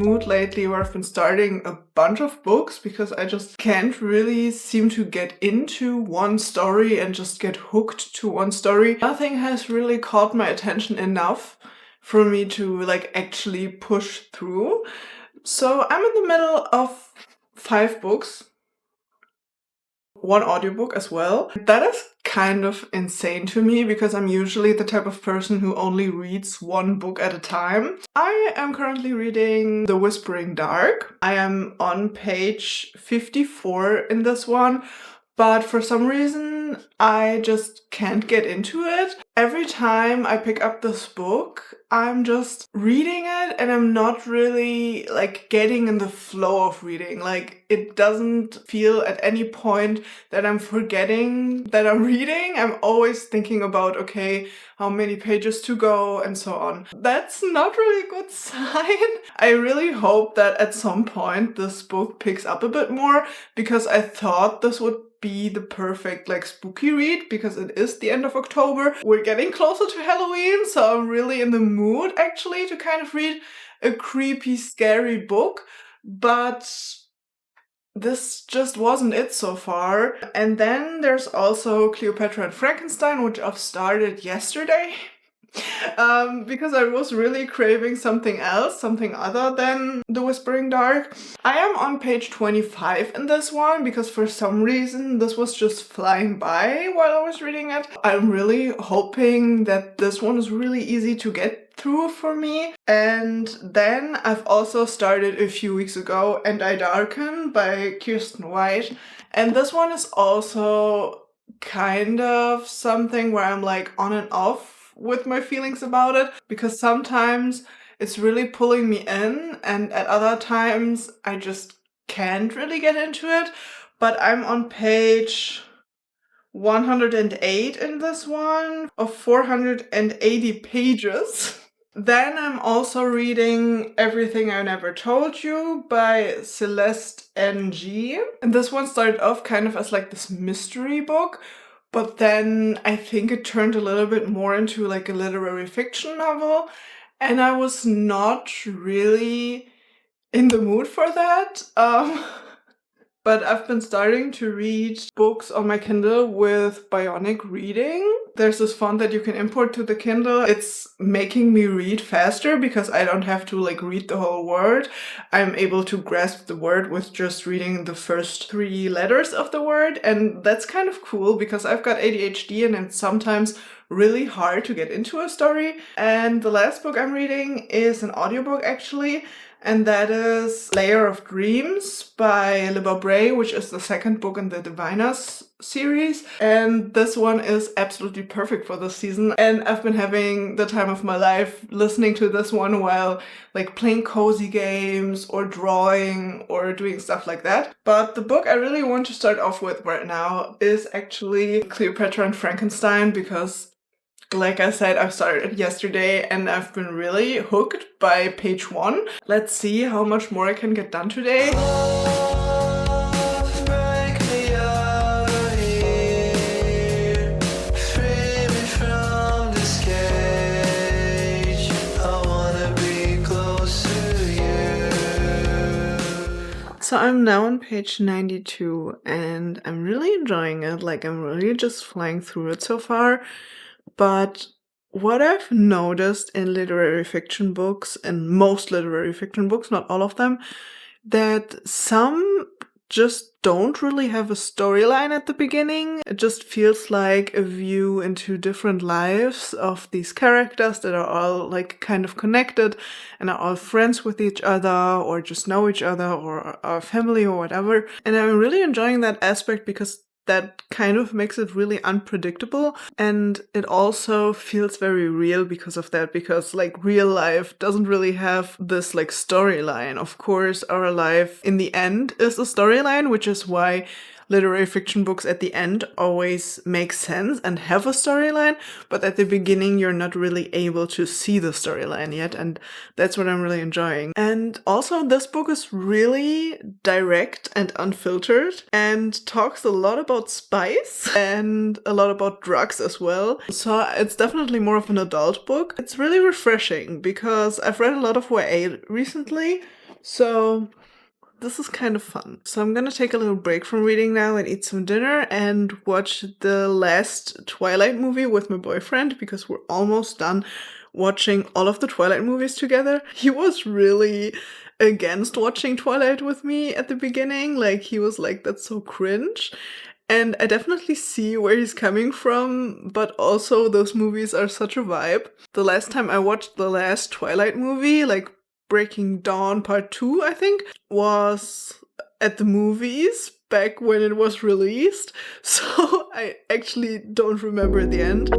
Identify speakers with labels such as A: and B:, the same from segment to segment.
A: mood lately where I've been starting a bunch of books because I just can't really seem to get into one story and just get hooked to one story. Nothing has really caught my attention enough for me to actually push through. So I'm in the middle of 5 books. 1 audiobook as well. That is kind of insane to me because I'm usually the type of person who only reads 1 book at a time. I am currently reading The Whispering Dark. I am on page 54 in this one, but for some reason I just can't get into it. Every time I pick up this book, I'm just reading it and I'm not really getting in the flow of reading. It doesn't feel at any point that I'm forgetting that I'm reading. I'm always thinking about, okay, how many pages to go and so on. That's not really a good sign. I really hope that at some point this book picks up a bit more because I thought this would be the perfect spooky read because it is the end of October. We're getting closer to Halloween, so I'm really in the mood actually to kind of read a creepy, scary book, but this just wasn't it so far. And then there's also Cleopatra and Frankenstein, which I've started yesterday. Because I was really craving something else, something other than The Whispering Dark. I am on page 25 in this one because for some reason this was just flying by while I was reading it. I'm really hoping that this one is really easy to get through for me. And then I've also started a few weeks ago And I Darken by Kirsten White. And this one is also kind of something where I'm on and off with my feelings about it because sometimes it's really pulling me in and at other times I just can't really get into it. But I'm on page 108 in this one of 480 pages. Then I'm also reading Everything I Never Told You by Celeste Ng. And this one started off kind of as this mystery book, but then I think it turned a little bit more into a literary fiction novel, and I was not really in the mood for that. But I've been starting to read books on my Kindle with Bionic Reading. There's this font that you can import to the Kindle. It's making me read faster because I don't have to read the whole word. I'm able to grasp the word with just reading the first 3 letters of the word. And that's kind of cool because I've got ADHD and it's sometimes really hard to get into a story. And the last book I'm reading is an audiobook actually. And that is Layer of Dreams by Libba Bray, which is the 2nd book in the Diviners series. And this one is absolutely perfect for this season. And I've been having the time of my life listening to this one while playing cozy games or drawing or doing stuff like that. But the book I really want to start off with right now is actually Cleopatra and Frankenstein because like I said, I started yesterday and I've been really hooked by page 1. Let's see how much more I can get done today. So I'm now on page 92 and I'm really enjoying it. I'm really just flying through it so far. But what I've noticed in literary fiction books, and most literary fiction books, not all of them, that some just don't really have a storyline at the beginning. It just feels like a view into different lives of these characters that are all kind of connected and are all friends with each other or just know each other or are family or whatever. And I'm really enjoying that aspect because that kind of makes it really unpredictable, and it also feels very real because of that, because real life doesn't really have this storyline. Of course, our life in the end is a storyline, which is why literary fiction books at the end always make sense and have a storyline, but at the beginning you're not really able to see the storyline yet, and that's what I'm really enjoying. And also this book is really direct and unfiltered and talks a lot about spice and a lot about drugs as well. So it's definitely more of an adult book. It's really refreshing because I've read a lot of YA recently, So this is kind of fun. So I'm gonna take a little break from reading now and eat some dinner and watch the last Twilight movie with my boyfriend because we're almost done watching all of the Twilight movies together. He was really against watching Twilight with me at the beginning. Like, he was like, that's so cringe. And I definitely see where he's coming from, but also those movies are such a vibe. The last time I watched the last Twilight movie, like Breaking Dawn Part 2, I think, was at the movies back when it was released. So I actually don't remember the end.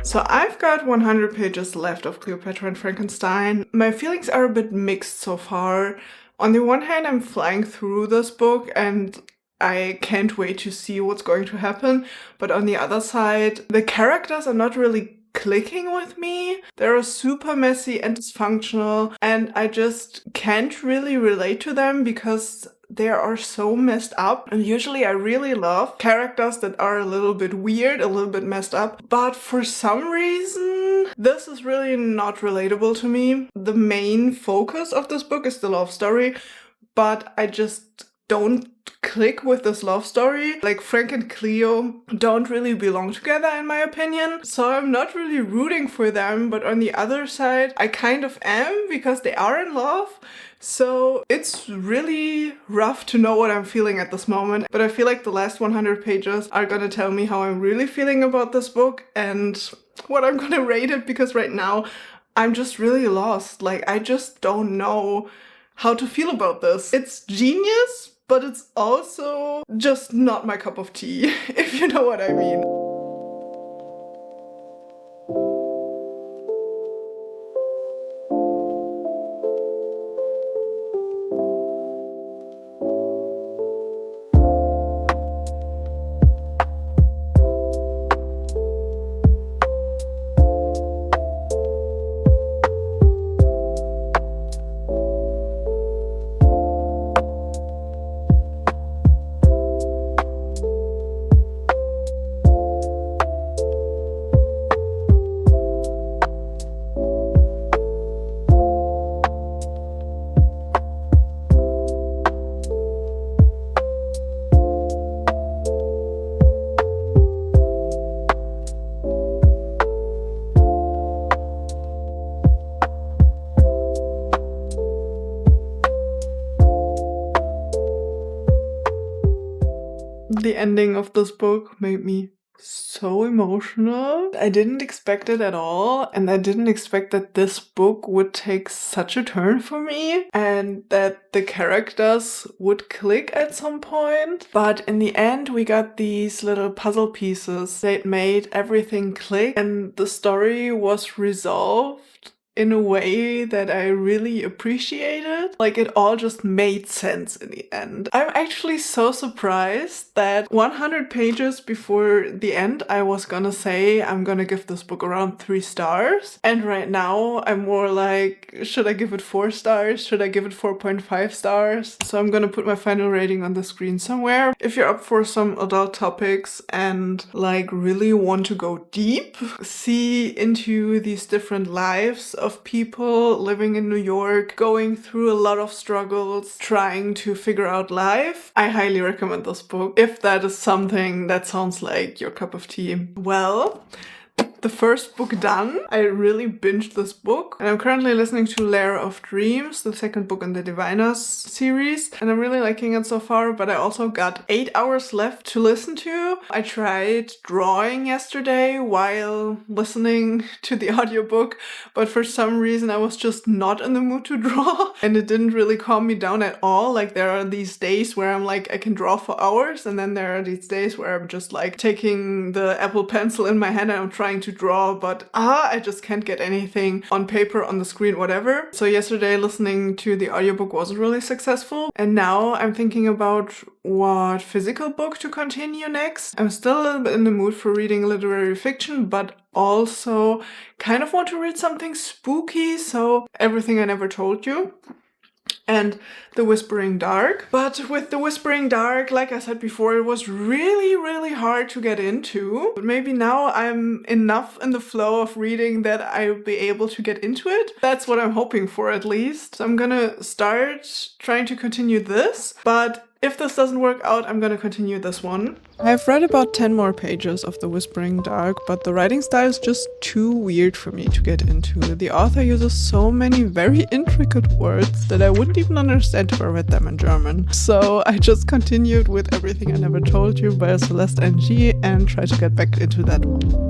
A: So I've got 100 pages left of Cleopatra and Frankenstein. My feelings are a bit mixed so far. On the one hand, I'm flying through this book and I can't wait to see what's going to happen. But on the other side, the characters are not really clicking with me. They're super messy and dysfunctional, and I just can't really relate to them because they are so messed up. And usually I really love characters that are a little bit weird, a little bit messed up. But for some reason, this is really not relatable to me. The main focus of this book is the love story, but I just don't click with this love story. Like, Frank and Cleo don't really belong together in my opinion, so I'm not really rooting for them, but on the other side I kind of am because they are in love. So it's really rough to know what I'm feeling at this moment, but I feel like the last 100 pages are gonna tell me how I'm really feeling about this book and what I'm gonna rate it, because right now I'm just really lost. Like, I just don't know how to feel about this. It's genius, but it's also just not my cup of tea, if you know what I mean. The ending of this book made me so emotional. I didn't expect it at all, and I didn't expect that this book would take such a turn for me and that the characters would click at some point. But in the end, we got these little puzzle pieces that made everything click, and the story was resolved in a way that I really appreciated. Like, it all just made sense in the end. I'm actually so surprised that 100 pages before the end I was gonna say I'm gonna give this book around 3 stars, and right now I'm more like, should I give it 4 stars? Should I give it 4.5 stars? So I'm gonna put my final rating on the screen somewhere. If you're up for some adult topics and like really want to go deep, see into these different lives of people living in New York, going through a lot of struggles, trying to figure out life, I highly recommend this book, if that is something that sounds like your cup of tea. Well, the first book done. I really binged this book, and I'm currently listening to Lair of Dreams, the second book in the Diviners series, and I'm really liking it so far, but I also got 8 hours left to listen to. I tried drawing yesterday while listening to the audiobook, but for some reason I was just not in the mood to draw, and it didn't really calm me down at all. Like, there are these days where I'm like, I can draw for hours, and then there are these days where I'm just like taking the Apple Pencil in my hand and I'm trying to to draw, but I just can't get anything on paper, on the screen, whatever. So yesterday listening to the audiobook wasn't really successful. And now I'm thinking about what physical book to continue next. I'm still a little bit in the mood for reading literary fiction, but also kind of want to read something spooky. So Everything I Never Told You and The Whispering Dark. But with The Whispering Dark, like I said before, it was really hard to get into. But maybe now I'm enough in the flow of reading that I'll be able to get into it. That's what I'm hoping for, at least. So I'm gonna start trying to continue this, but if this doesn't work out, I'm gonna continue this one. I've read about 10 more pages of The Whispering Dark, but the writing style is just too weird for me to get into. The author uses so many very intricate words that I wouldn't even understand if I read them in German. So I just continued with Everything I Never Told You by Celeste Ng and tried to get back into that one.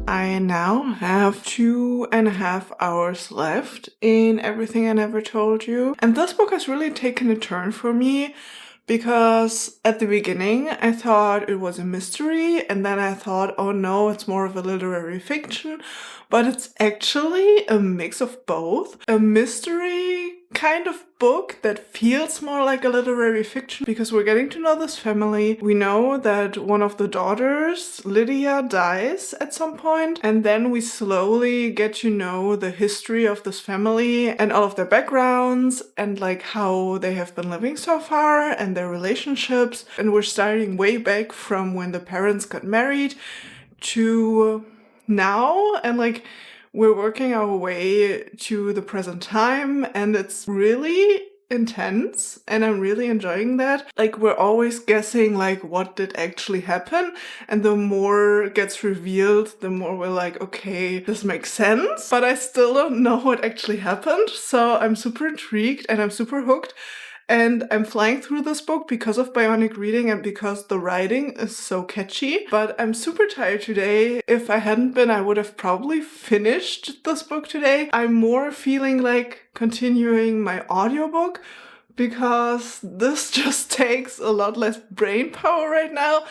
A: I now have 2.5 hours left in Everything I Never Told You. And this book has really taken a turn for me because at the beginning I thought it was a mystery, and then I thought, oh no, it's more of a literary fiction. But it's actually a mix of both. A mystery kind of book that feels more like a literary fiction because we're getting to know this family. We know that one of the daughters, Lydia, dies at some point, and then we slowly get to know the history of this family and all of their backgrounds and like how they have been living so far and their relationships. And we're starting way back from when the parents got married to now, and like we're working our way to the present time, and it's really intense and I'm really enjoying that. Like we're always guessing like what did actually happen, and the more gets revealed, the more we're like, okay, this makes sense, but I still don't know what actually happened. So I'm super intrigued and I'm super hooked. And I'm flying through this book because of bionic reading and because the writing is so catchy. But I'm super tired today. If I hadn't been, I would have probably finished this book today. I'm more feeling like continuing my audiobook because this just takes a lot less brain power right now.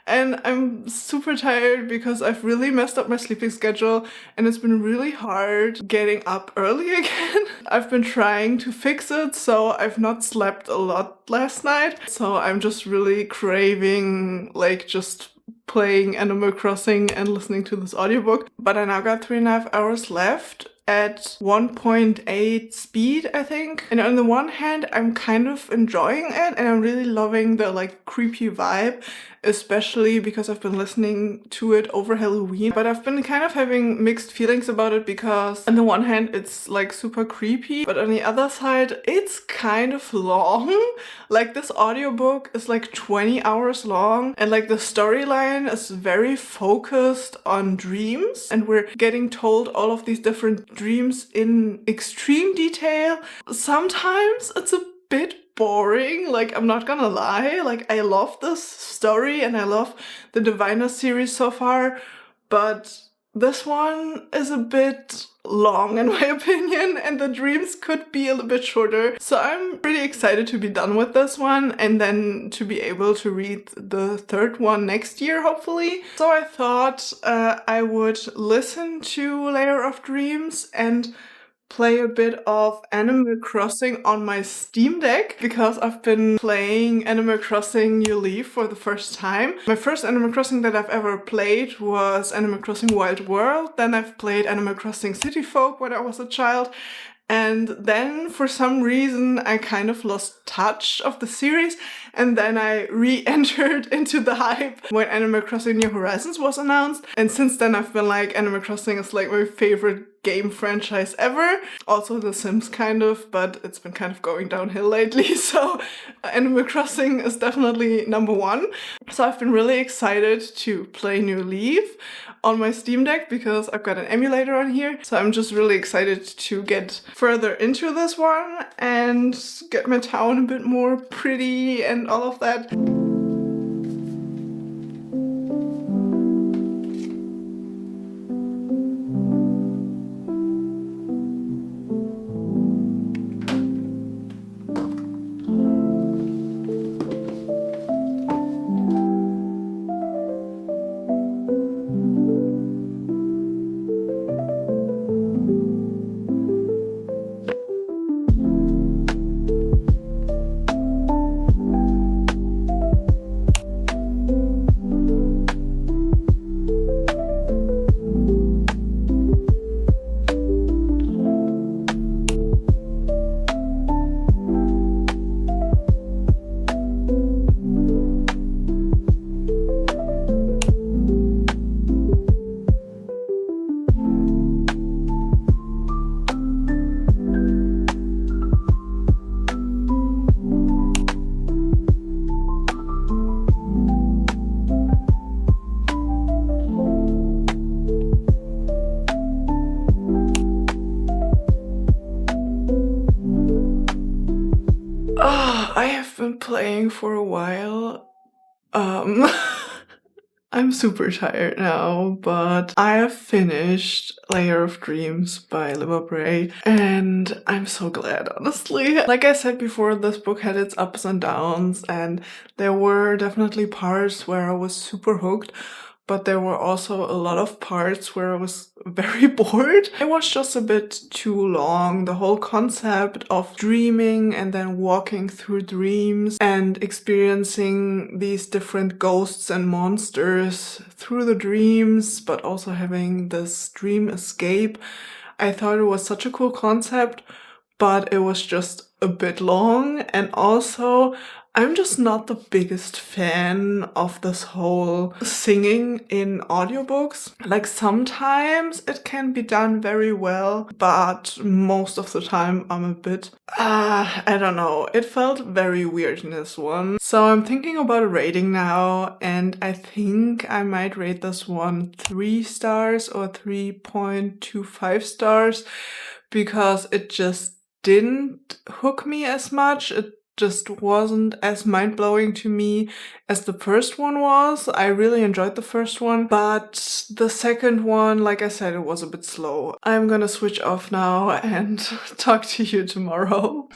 A: And I'm super tired because I've really messed up my sleeping schedule and it's been really hard getting up early again. I've been trying to fix it, so I've not slept a lot last night. So I'm just really craving like just playing Animal Crossing and listening to this audiobook. But I now got 3.5 hours left at 1.8 speed, I think. And on the one hand, I'm kind of enjoying it and I'm really loving the like creepy vibe, especially because I've been listening to it over Halloween. But I've been kind of having mixed feelings about it because on the one hand, it's like super creepy, but on the other side, it's kind of long. Like this audiobook is like 20 hours long and like the storyline is very focused on dreams, and we're getting told all of these different dreams in extreme detail. Sometimes it's a bit boring, like I'm not gonna lie. Like I love this story and I love the Diviner series so far, but This one is a bit long in my opinion, and the dreams could be a little bit shorter. So I'm pretty excited to be done with this one and then to be able to read the third one next year, hopefully. So I thought I would listen to Layer of Dreams and play a bit of Animal Crossing on my Steam Deck because I've been playing Animal Crossing New Leaf for the first time. My first Animal Crossing that I've ever played was Animal Crossing Wild World. Then I've played Animal Crossing City Folk when I was a child. And then for some reason I kind of lost touch of the series, and then I re-entered into the hype when Animal Crossing New Horizons was announced. And since then I've been like, Animal Crossing is like my favorite game franchise ever. Also The Sims kind of, but it's been kind of going downhill lately, so Animal Crossing is definitely number one. So I've been really excited to play New Leaf on my Steam Deck because I've got an emulator on here. So I'm just really excited to get further into this one and get my town a bit more pretty and all of that. I have been playing for a while. I'm super tired now, but I have finished Layer of Dreams by Liva Bray, and I'm so glad, honestly. Like I said before, this book had its ups and downs, and there were definitely parts where I was super hooked, but there were also a lot of parts where I was very bored. It was just a bit too long. The whole concept of dreaming and then walking through dreams and experiencing these different ghosts and monsters through the dreams, but also having this dream escape. I thought it was such a cool concept, but it was just a bit long, and also I'm just not the biggest fan of this whole singing in audiobooks. Like sometimes it can be done very well, but most of the time I'm a bit, I don't know. It felt very weird in this one. So I'm thinking about a rating now, and I think I might rate this one 3 stars or 3.25 stars because it just didn't hook me as much. It just wasn't as mind-blowing to me as the first one was. I really enjoyed the first one, but the second one, like I said, it was a bit slow. I'm gonna switch off now and talk to you tomorrow.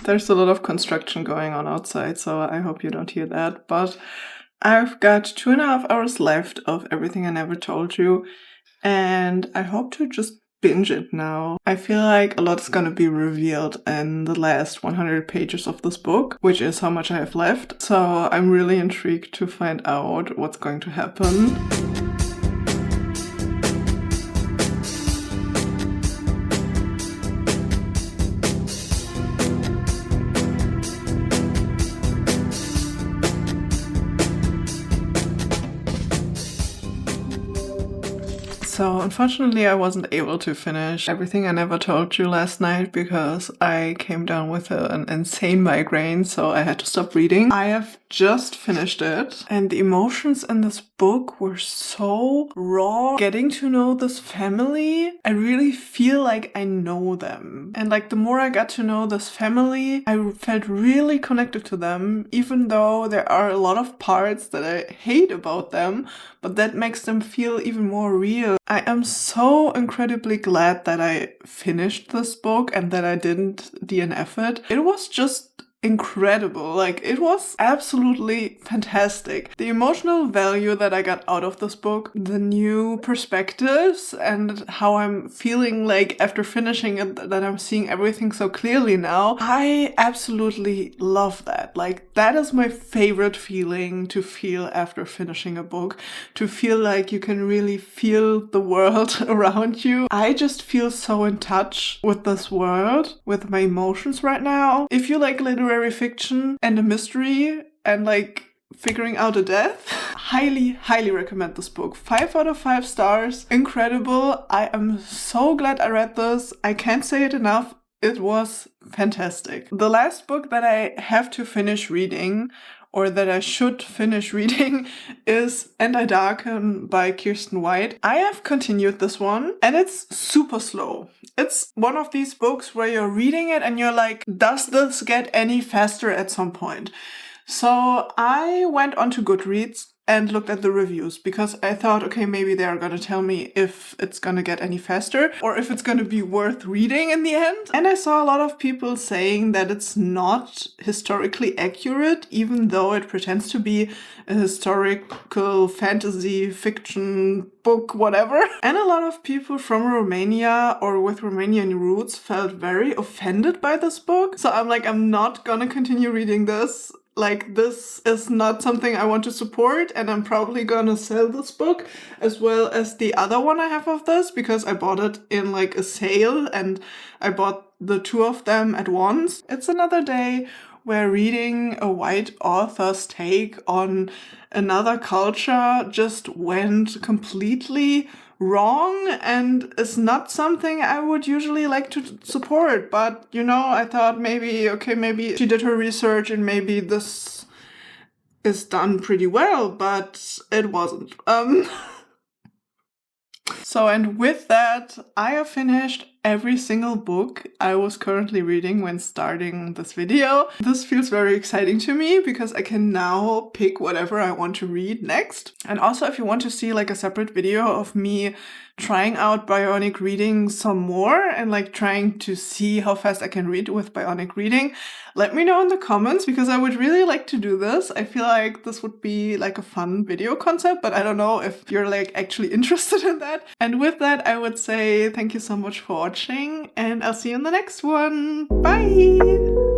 A: There's a lot of construction going on outside, so I hope you don't hear that, but I've got 2.5 hours left of Everything I Never Told You, and I hope to just binge it now. I feel like a lot is gonna be revealed in the last 100 pages of this book, which is how much I have left. So I'm really intrigued to find out what's going to happen. So unfortunately I wasn't able to finish Everything I Never Told You last night because I came down with an insane migraine, so I had to stop reading. I have just finished it, and the emotions in this book were so raw. Getting to know this family, I really feel like I know them. And like the more I got to know this family, I felt really connected to them, even though there are a lot of parts that I hate about them, but that makes them feel even more real. I am so incredibly glad that I finished this book and that I didn't DNF it. It was just incredible. Like, it was absolutely fantastic. The emotional value that I got out of this book, the new perspectives, and how I'm feeling like after finishing it that I'm seeing everything so clearly now. I absolutely love that. Like, that is my favorite feeling to feel after finishing a book, to feel like you can really feel the world around you. I just feel so in touch with this world, with my emotions right now. If you like literary fiction and a mystery and like figuring out a death, highly recommend this book. 5 out of 5 stars. Incredible. I am so glad I read this. I can't say it enough. It was fantastic. The last book that I have to finish reading, or that I should finish reading, is And I Darken by Kirsten White. I have continued this one and it's super slow. It's one of these books where you're reading it and you're like, does this get any faster at some point? So I went onto Goodreads and looked at the reviews because I thought, okay, maybe they're gonna tell me if it's gonna get any faster or if it's gonna be worth reading in the end. And I saw a lot of people saying that it's not historically accurate, even though it pretends to be a historical fantasy fiction book, whatever. And a lot of people from Romania or with Romanian roots felt very offended by this book. So I'm like, I'm not gonna continue reading this. Like, this is not something I want to support, and I'm probably gonna sell this book as well as the other one I have of this because I bought it in like a sale and I bought the two of them at once. It's another day where reading a white author's take on another culture just went completely wrong and is not something I would usually like to support. But, you know, I thought maybe she did her research and maybe this is done pretty well, but it wasn't. So, and with that, I have finished every single book I was currently reading when starting this video. This feels very exciting to me because I can now pick whatever I want to read next. And also, if you want to see like a separate video of me trying out bionic reading some more and like trying to see how fast I can read with bionic reading, let me know in the comments because I would really like to do this. I feel like this would be like a fun video concept, but I don't know if you're like actually interested in that. And with that, I would say thank you so much for watching and I'll see you in the next one. Bye!